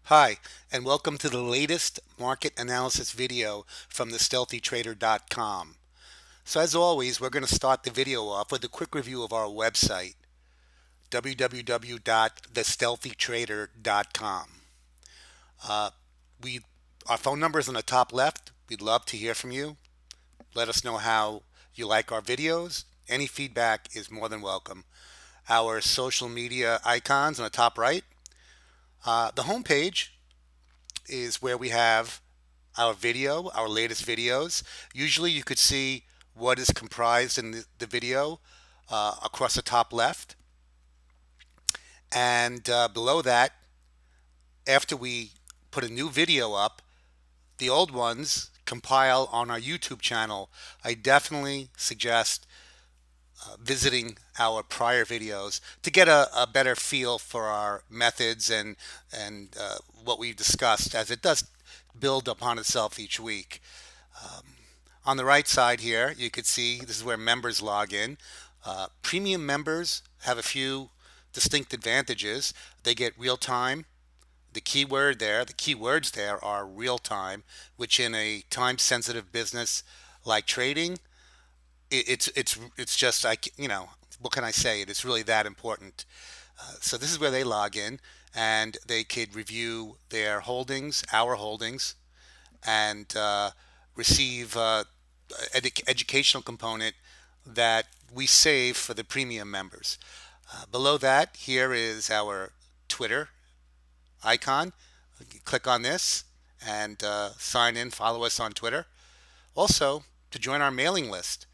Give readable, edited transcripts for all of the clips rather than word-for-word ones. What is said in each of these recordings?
Hi, and welcome to the latest market analysis video from thestealthytrader.com. So as always, we're going to start the video off with a quick review of our website, www.thestealthytrader.com. Uh, we, our phone number is on the top left. We'd love to hear from you. Let us know how you like our videos. Any feedback is more than welcome. Our social media icons on the top right. The homepage is where we have our video, our latest videos. Usually you could see what is comprised in the video across the top left. And below that, after we put a new video up, the old ones compile on our YouTube channel. I definitely suggest visiting our prior videos to get a better feel for our methods and what we've discussed, as it does build upon itself each week. Um, on the right side here, you could see this is where members log in. Premium members have a few distinct advantages. They get real time. The keywords there are real time, which in a time sensitive business like trading, it's just like, what can I say? It's really that important. So this is where they log in, and they could review their holdings, our holdings, and receive educational component that we save for the premium members. Below that, here is our Twitter icon. Click on this and sign in, follow us on Twitter. Also, to join our mailing list,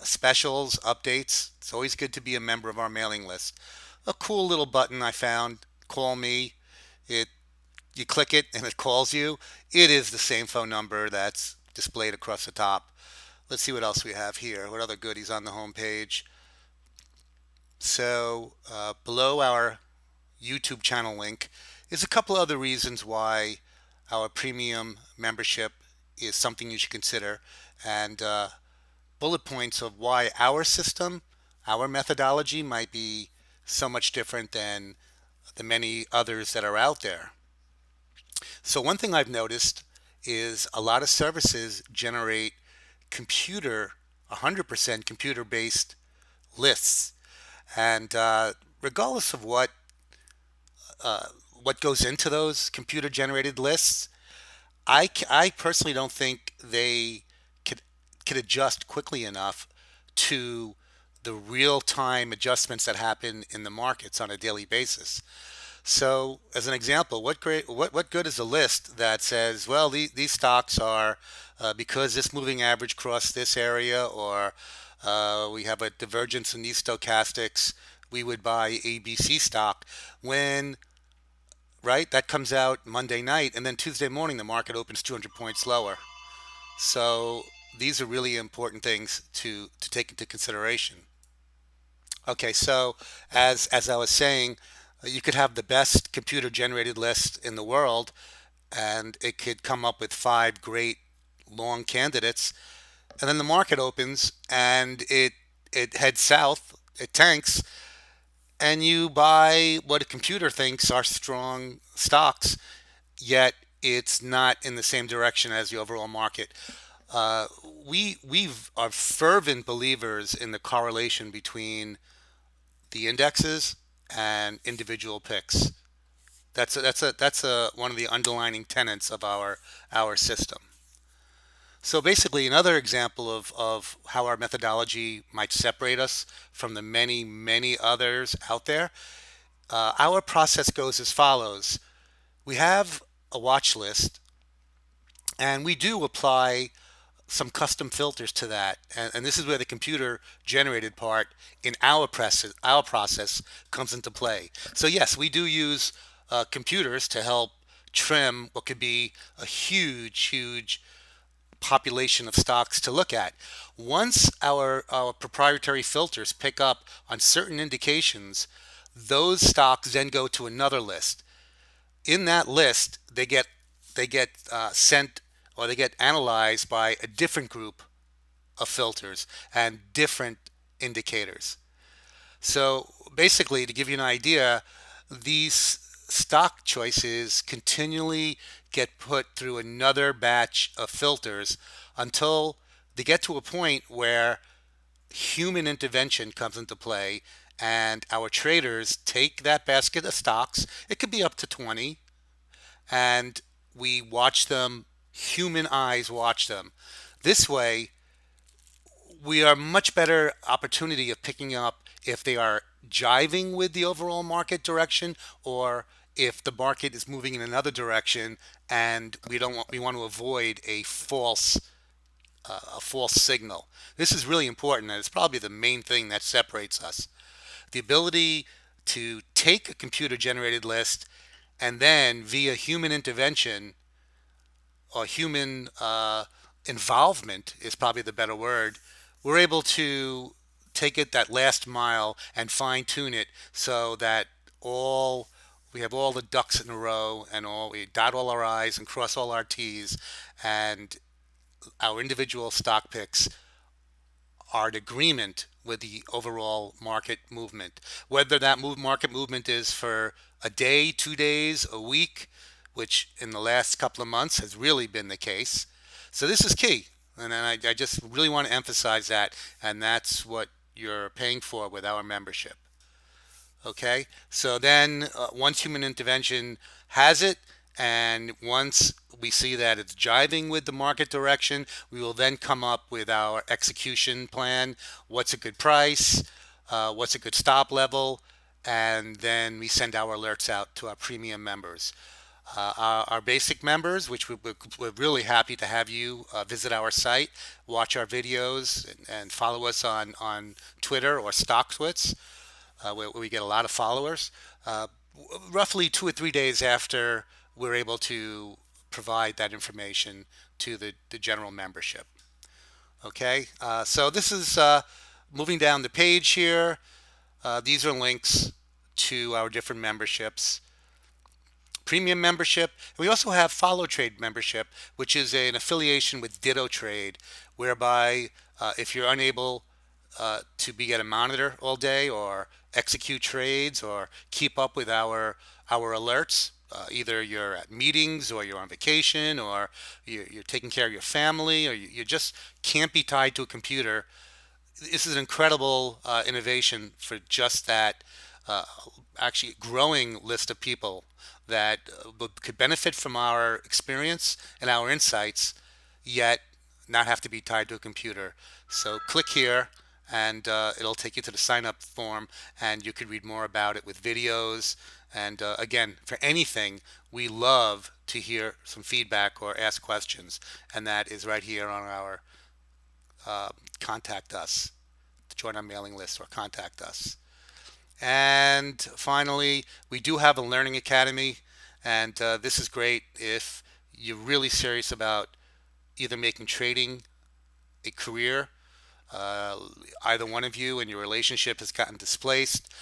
specials, updates. It's always good to be a member of our mailing list. A cool little button I found, call me. It You click it and it calls you. It is the same phone number that's displayed across the top. Let's see what else we have here. What other goodies on the home page? So below our YouTube channel link is a couple other reasons why our premium membership is something you should consider, and bullet points of why our system, our methodology might be so much different than the many others that are out there. So one thing I've noticed is a lot of services generate 100% computer-based lists, and regardless of uh, what goes into those computer-generated lists, I personally don't think they could could adjust quickly enough to the real-time adjustments that happen in the markets on a daily basis. So, as an example, what good is a list that says, well, these stocks are because this moving average crossed this area, or we have a divergence in these stochastics, we would buy ABC stock, when, right, that comes out Monday night, and then Tuesday morning the market opens 200 points lower. So these are really important things to take into consideration. Okay, so as I was saying, you could have the best computer generated list in the world, and it could come up with five great long candidates, and then the market opens and it heads south, it tanks, and you buy what a computer thinks are strong stocks, yet it's not in the same direction as the overall market. Uh, we are fervent believers in the correlation between the indexes and individual picks. That's one of the underlining tenets of our system. So basically, another example of how our methodology might separate us from the many others out there. Our process goes as follows: we have a watch list, and we do apply some custom filters to that, and this is where the computer generated part in our process comes into play. So yes, we do use computers to help trim what could be a huge population of stocks to look at. Once our proprietary filters pick up on certain indications, those stocks then go to another list. In that list, they get sent, or they get analyzed by a different group of filters and different indicators. So basically, to give you an idea, these stock choices continually get put through another batch of filters until they get to a point where human intervention comes into play and our traders take that basket of stocks, it could be up to 20, and we watch them, human eyes watch them. This way, we are much better opportunity of picking up if they are jiving with the overall market direction or if the market is moving in another direction and we want to avoid a false signal. This is really important, and it's probably the main thing that separates us. The ability to take a computer generated list and then via human intervention or human involvement is probably the better word, we're able to take it that last mile and fine tune it so that all we have all the ducks in a row and all we dot all our I's and cross all our T's, and our individual stock picks are in agreement with the overall market movement. Whether that market movement is for a day, 2 days, a week, which in the last couple of months has really been the case. So this is key. And I just really want to emphasize that. And that's what you're paying for with our membership. Okay, so then once human intervention has it, and once we see that it's jiving with the market direction, we will then come up with our execution plan. What's a good price? What's a good stop level? And then we send our alerts out to our premium members. Our basic members, which we're really happy to have you visit our site, watch our videos, and follow us on Twitter or StockTwits, where we get a lot of followers. Roughly 2 or 3 days after we're able to provide that information to the general membership. Okay, so this is moving down the page here. These are links to our different memberships. Premium membership. We also have Follow Trade membership, which is an affiliation with Ditto Trade, whereby if you're unable to be at a monitor all day or execute trades or keep up with our alerts, either you're at meetings or you're on vacation or you're taking care of your family or you just can't be tied to a computer. This is an incredible innovation for just that actually growing list of people that could benefit from our experience and our insights, yet not have to be tied to a computer. So click here and it'll take you to the sign up form and you could read more about it with videos. And again, for anything, we love to hear some feedback or ask questions. And that is right here on our contact us, to join our mailing list or contact us. And finally, we do have a learning academy, and this is great if you're really serious about either making trading a career, either one of you in your relationship has gotten displaced,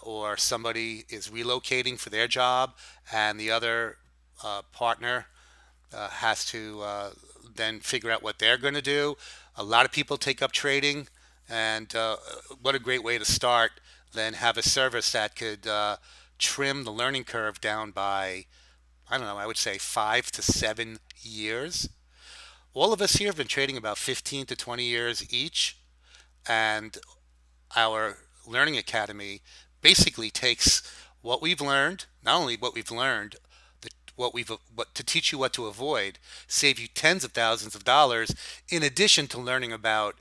or somebody is relocating for their job, and the other partner has to then figure out what they're going to do. A lot of people take up trading, and what a great way to start. Then have a service that could trim the learning curve down by, I don't know, I would say 5 to 7 years. All of us here have been trading about 15 to 20 years each, and our learning academy basically takes what we've learned, not only what we've learned, what to teach you what to avoid, save you tens of thousands of dollars, in addition to learning about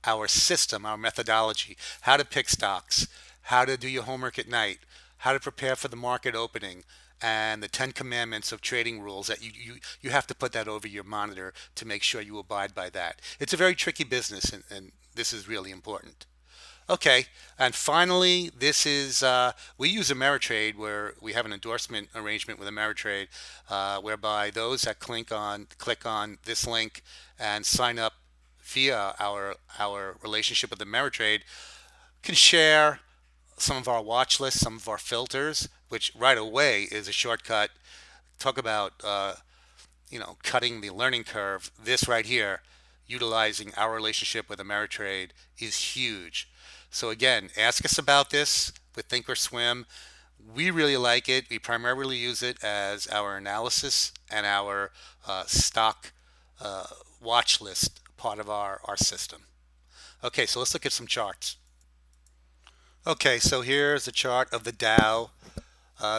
our system, our methodology, how to pick stocks, how to do your homework at night, how to prepare for the market opening, and the 10 commandments of trading rules that you have to put that over your monitor to make sure you abide by that. It's a very tricky business, and this is really important. Okay, and finally, this is, we use Ameritrade, where we have an endorsement arrangement with Ameritrade, whereby those that click on this link and sign up via our relationship with Ameritrade can share some of our watch lists, some of our filters, which right away is a shortcut. Talk about cutting the learning curve. This right here, utilizing our relationship with Ameritrade, is huge. So again, ask us about this with Think or Swim. We really like it. We primarily use it as our analysis and our stock uh, watch list part of our system. Okay, so let's look at some charts. Okay, so here's a chart of the Dow.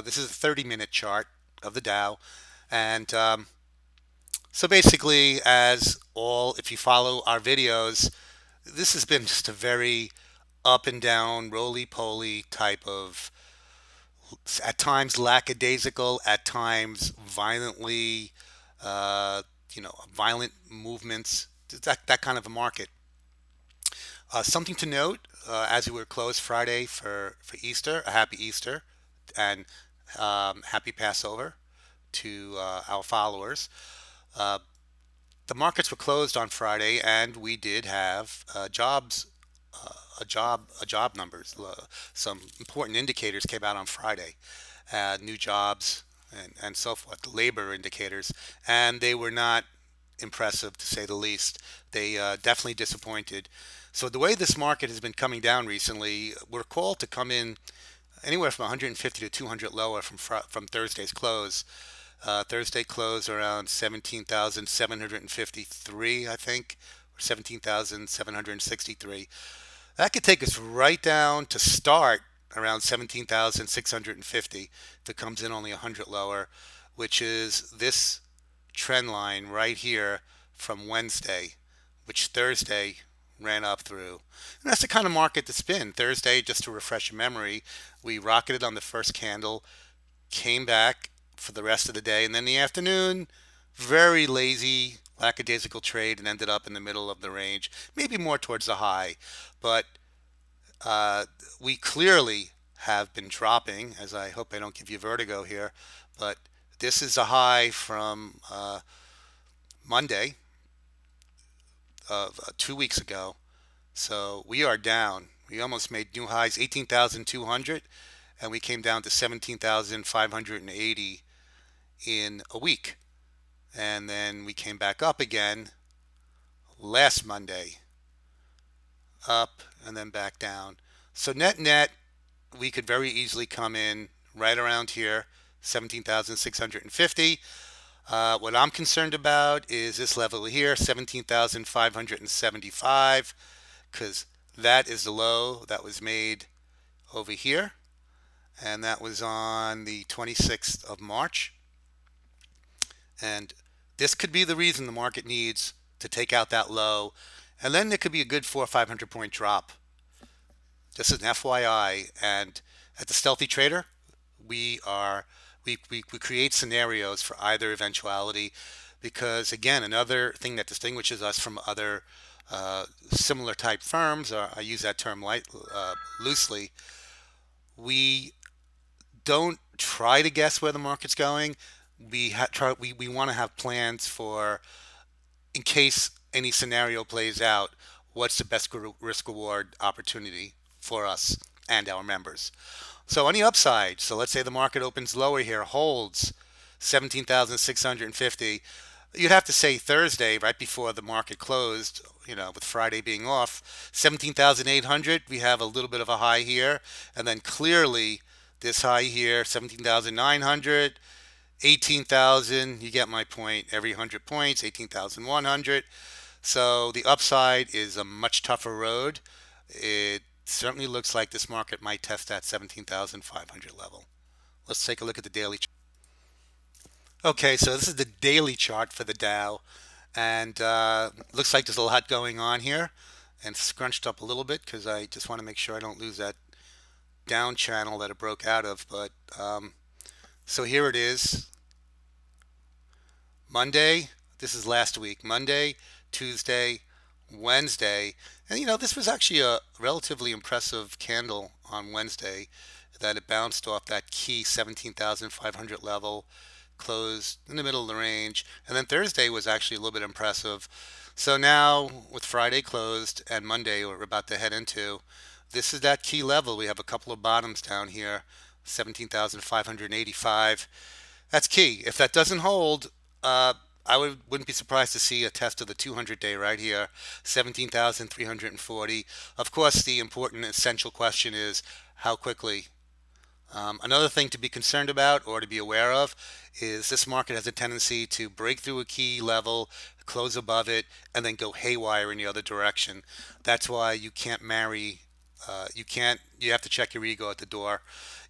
This is a 30-minute chart of the Dow. And so basically, if you follow our videos, this has been just a very up and down, roly-poly type of, at times lackadaisical, at times violently, uh, violent movements, that kind of a market. Something to note, as we were closed Friday for Easter, a happy Easter and happy Passover to our followers. Uh, the markets were closed on Friday, and we did have job numbers. Some important indicators came out on Friday, new jobs and so forth, labor indicators, and they were not impressive to say the least. They definitely disappointed. So the way this market has been coming down recently, we're called to come in anywhere from 150 to 200 lower from Thursday's close. Thursday closed around 17,753, I think, or 17,763. That could take us right down to start around 17,650 if it comes in only 100 lower, which is this trend line right here from Wednesday, which Thursday ran up through. And that's the kind of market that's been. Thursday, just to refresh your memory, we rocketed on the first candle, came back for the rest of the day, and then the afternoon, very lazy, lackadaisical trade, and ended up in the middle of the range, maybe more towards the high. But uh, we clearly have been dropping, as I hope I don't give you vertigo here, but this is a high from Monday of 2 weeks ago. So we are down. We almost made new highs, 18,200, and we came down to 17,580 in a week. And then we came back up again last Monday, up and then back down. So net, we could very easily come in right around here, 17,650. What I'm concerned about is this level here, 17,575, because that is the low that was made over here, and that was on the 26th of March. And this could be the reason the market needs to take out that low, and then there could be a good 400 or 500 point drop. Just as an FYI, and at the Stealthy Trader, we are we create scenarios for either eventuality, because again, another thing that distinguishes us from other similar type firms, or I use that term loosely, we don't try to guess where the market's going. We want to have plans for, in case any scenario plays out, what's the best risk reward opportunity for us and our members. So on the upside, so let's say the market opens lower here, holds 17,650. You'd have to say Thursday, right before the market closed, with Friday being off, 17,800. We have a little bit of a high here, and then clearly this high here, 17,900, 18,000. You get my point. Every 100 points, 18,100. So the upside is a much tougher road. It certainly looks like this market might test that 17,500 level. Let's take a look at the daily chart. Okay, so this is the daily chart for the Dow, and looks like there's a lot going on here, and scrunched up a little bit because I just want to make sure I don't lose that down channel that it broke out of. But so here it is. Monday, this is last week. Monday, Tuesday, Wednesday. And this was actually a relatively impressive candle on Wednesday, that it bounced off that key 17,500 level, closed in the middle of the range. And then Thursday was actually a little bit impressive. So now with Friday closed and Monday we're about to head into, this is that key level. We have a couple of bottoms down here, 17,585. That's key. If that doesn't hold, I wouldn't be surprised to see a test of the 200-day right here, 17,340. Of course, the important essential question is how quickly Another thing to be concerned about or to be aware of is this market has a tendency to break through a key level, close above it, and then go haywire in the other direction. That's why you can't marry, you have to check your ego at the door.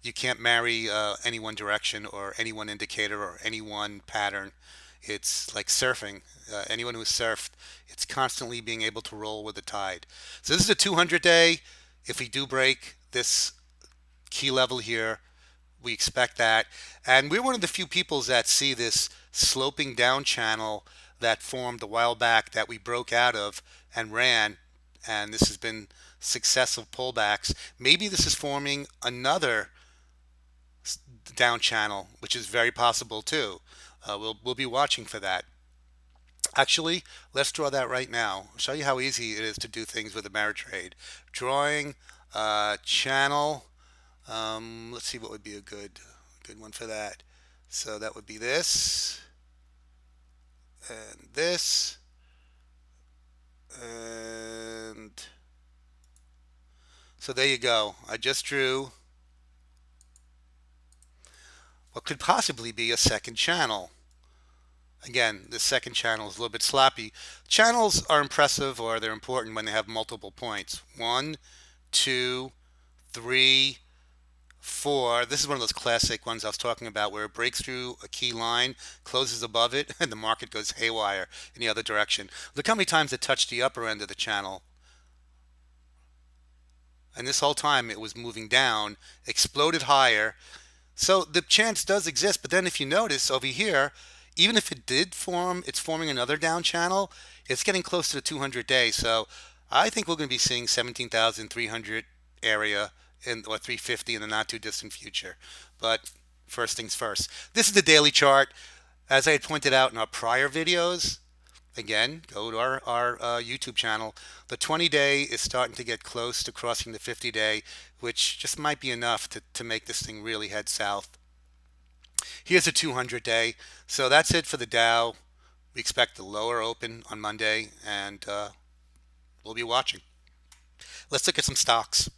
You can't marry any one direction or any one indicator or any one pattern. It's like surfing. Anyone who's surfed, it's constantly being able to roll with the tide. So this is a 200 day. If we do break this key level here, we expect that. And we're one of the few peoples that see this sloping down channel that formed a while back that we broke out of and ran. And this has been successive pullbacks. Maybe this is forming another down channel, which is very possible too. We'll be watching for that. Actually, let's draw that right now. I'll show you how easy it is to do things with Ameritrade. Drawing channel. Let's see what would be a good one for that. So that would be this and this and so there you go. I just drew what could possibly be a second channel. Again, this second channel is a little bit sloppy. Channels are impressive or they're important when they have multiple points. 1, 2, 3, 4. This is one of those classic ones I was talking about where it breaks through a key line, closes above it, and the market goes haywire in the other direction. Look how many times it touched the upper end of the channel. And this whole time it was moving down, exploded higher. So the chance does exist, but then if you notice over here, even if it did form, it's forming another down channel. It's getting close to the 200 day. So I think we're going to be seeing 17,300 area or 350 in the not too distant future. But first things first. This is the daily chart. As I had pointed out in our prior videos, again, go to our YouTube channel. The 20-day is starting to get close to crossing the 50-day, which just might be enough to make this thing really head south. Here's a 200-day. So that's it for the Dow. We expect the lower open on Monday, and we'll be watching. Let's look at some stocks.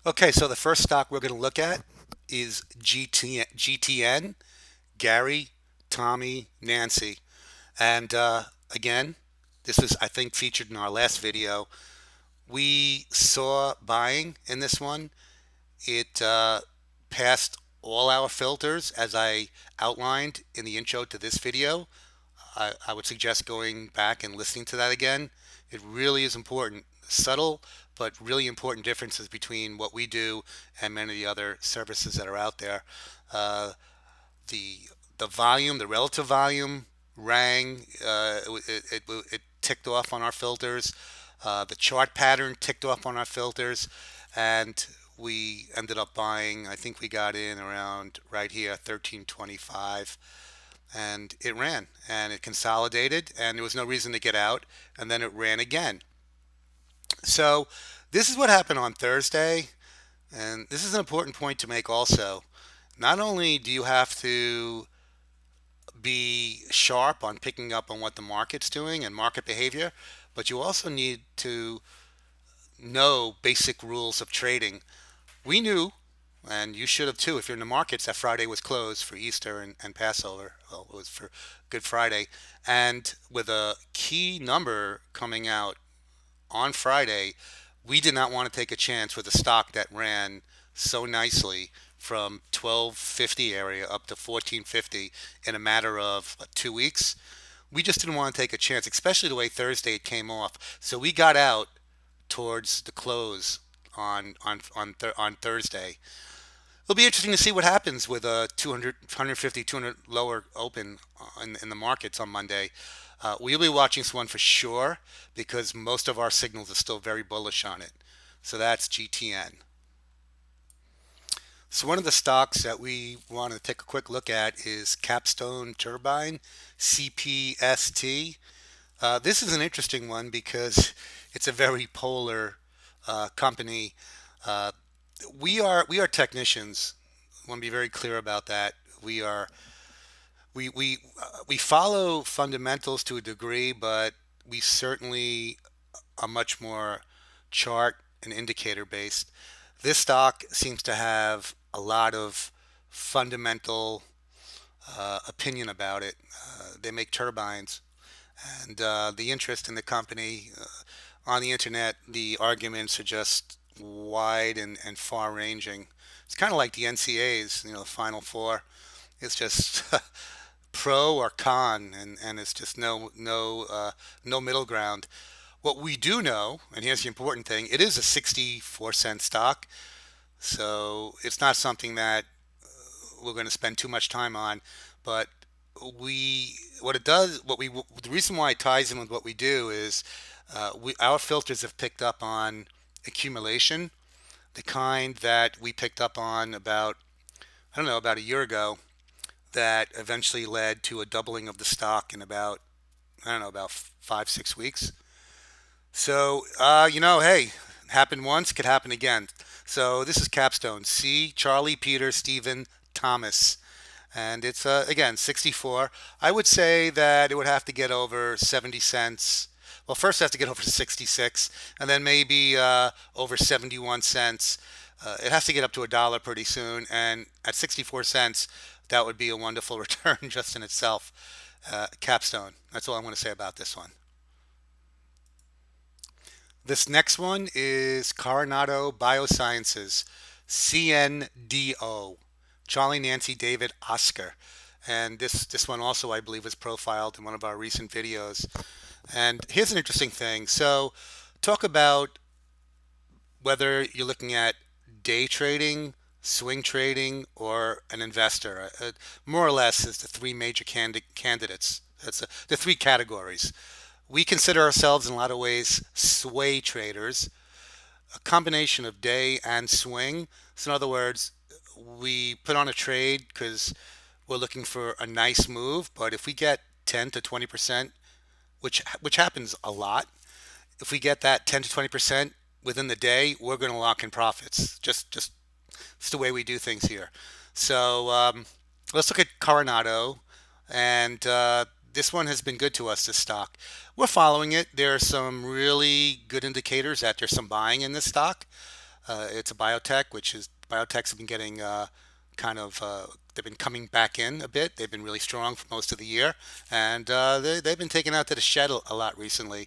Okay, so the first stock we're going to look at is GTN, Gary, Tommy, Nancy. And again, this is, I think, featured in our last video. We saw buying in this one. It passed all our filters as I outlined in the intro to this video. I would suggest going back and listening to that again. It really is important. Subtle, but really important differences between what we do and many of the other services that are out there. The volume, the relative volume rang. It ticked off on our filters. The chart pattern ticked off on our filters, and we ended up buying. I think we got in around right here, 1325, and it ran and it consolidated, and there was no reason to get out, and then it ran again. So this is what happened on Thursday, and this is an important point to make also. Not only do you have to be sharp on picking up on what the market's doing and market behavior, but you also need to know basic rules of trading. We knew, and you should have too, if you're in the markets, that Friday was closed for Easter and Passover. Well, it was for Good Friday. And with a key number coming out on Friday, we did not want to take a chance with a stock that ran so nicely from 1250 area up to 1450 in a matter of 2 weeks. We just didn't want to take a chance, especially the way Thursday it came off. So we got out towards the close on Thursday. It'll be interesting to see what happens with a 200, 150, 200 lower open in the markets on Monday. We'll be watching this one for sure because most of our signals are still very bullish on it. So that's GTN. So one of the stocks that we want to take a quick look at is Capstone Turbine, CPST. This is an interesting one because it's a very polar company. We are technicians. I want to be very clear about that. We follow fundamentals to a degree, but we certainly are much more chart and indicator based. This stock seems to have a lot of fundamental opinion about it. They make turbines, and the interest in the company on the internet, the arguments are just wide and far-ranging. It's kind of like the NCAs, the Final Four. It's just pro or con, and it's just no middle ground. What we do know, and here's the important thing, it is a 64-cent stock, so it's not something that we're going to spend too much time on. But we, what it does, the reason why it ties in with what we do is our filters have picked up on accumulation, the kind that we picked up on about, I don't know, about a year ago, that eventually led to a doubling of the stock in about, I don't know, about 5, 6 weeks. So, hey, happened once, could happen again. So this is Capstone. C. Charlie, Peter, Stephen, Thomas. And it's, again, 64. I would say that it would have to get over 70 cents. Well, first it has to get over 66, and then maybe over 71 cents. It has to get up to a dollar pretty soon. And at 64 cents, that would be a wonderful return just in itself. Capstone. That's all I'm going to say about this one. This next one is Coronado Biosciences, CNDO, Charlie Nancy David Oscar. And this one also, I believe, was profiled in one of our recent videos. And here's an interesting thing. So, talk about whether you're looking at day trading, swing trading, or an investor. More or less is the three major candidates. The three categories. We consider ourselves in a lot of ways sway traders, a combination of day and swing. So in other words, we put on a trade because we're looking for a nice move, but if we get 10 to 20%, which happens a lot, if we get that 10 to 20% within the day, we're going to lock in profits. Just it's the way we do things here. So let's look at Coronado, and this one has been good to us. This stock, we're following it. There are some really good indicators that there's some buying in this stock. It's a biotech, which is biotechs have been getting they've been coming back in a bit. They've been really strong for most of the year, and they've been taken out to the shed a lot recently.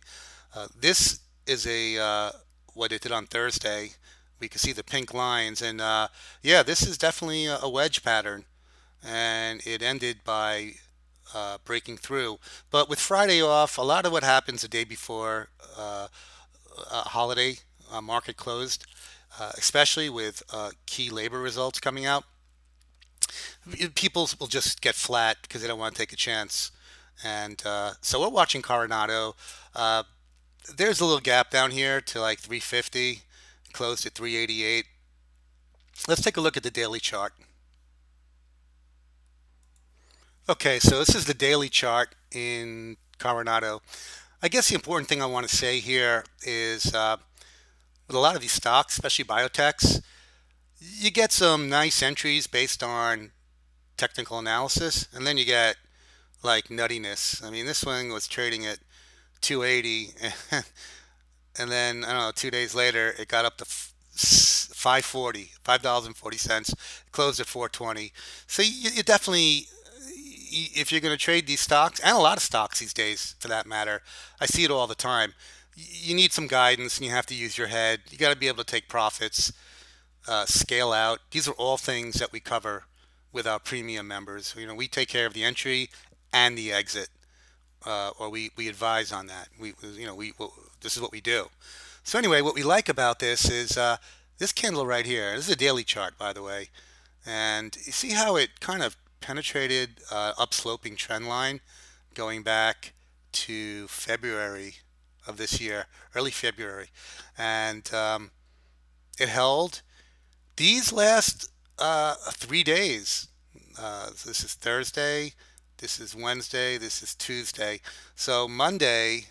This is a what it did on Thursday. We can see the pink lines, and yeah, this is definitely a wedge pattern, and it ended by breaking through. But with Friday off, a lot of what happens the day before a holiday market closed, especially with key labor results coming out, people will just get flat because they don't want to take a chance. And so we're watching Coronado. Uh, there's a little gap down here to like 350, closed at 388. Let's take a look at the daily chart. Okay, so this is the daily chart in Coronado. I guess the important thing I want to say here is with a lot of these stocks, especially biotechs, you get some nice entries based on technical analysis, and then you get like nuttiness. I mean, this one was trading at 280, and then I don't know, 2 days later, it got up to 540, $5.40, closed at 420. So you definitely, if you're going to trade these stocks, and a lot of stocks these days for that matter, I see it all the time. You need some guidance, and you have to use your head. You got to be able to take profits, scale out. These are all things that we cover with our premium members. We take care of the entry and the exit, or we advise on that. This is what we do. So anyway, what we like about this is this candle right here. This is a daily chart, by the way, and you see how it kind of penetrated upsloping trend line going back to February of this year, early February, and it held these last 3 days. So this is Thursday, this is Wednesday, this is Tuesday. So Monday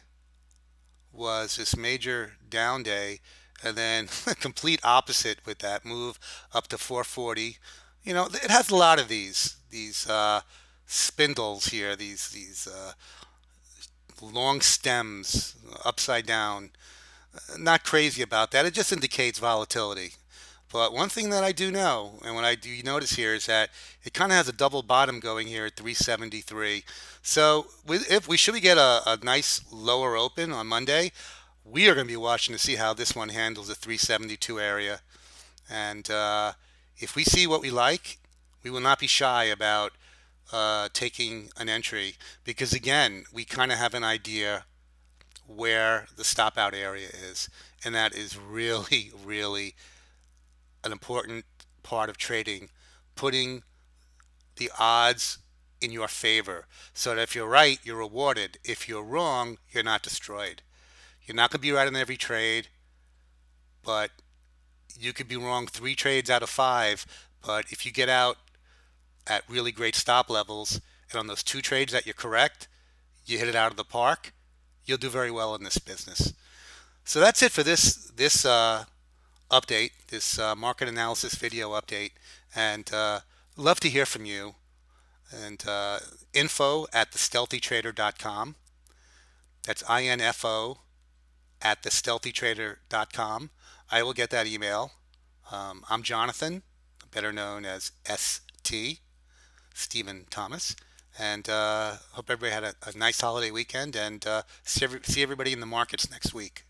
was this major down day, and then complete opposite with that move up to 440. It has a lot of these spindles here, these long stems upside down. Not crazy about that. It just indicates volatility. But one thing that I do know, and what I do notice here, is that it kind of has a double bottom going here at 373. So if we should we get a nice lower open on Monday, we are going to be watching to see how this one handles the 372 area. And if we see what we like, we will not be shy about taking an entry, because again, we kind of have an idea where the stop out area is, and that is really, really an important part of trading, putting the odds in your favor so that if you're right, you're rewarded. If you're wrong, you're not destroyed. You're not going to be right in every trade, but you could be wrong 3 trades out of 5. But if you get out at really great stop levels, and on those 2 trades that you're correct, you hit it out of the park, you'll do very well in this business. So that's it for this update, this market analysis video update, and love to hear from you. And info at thestealthytrader.com. That's info at thestealthytrader.com. I will get that email. I'm Jonathan, better known as ST, Stephen Thomas. And hope everybody had a nice holiday weekend, and see everybody in the markets next week.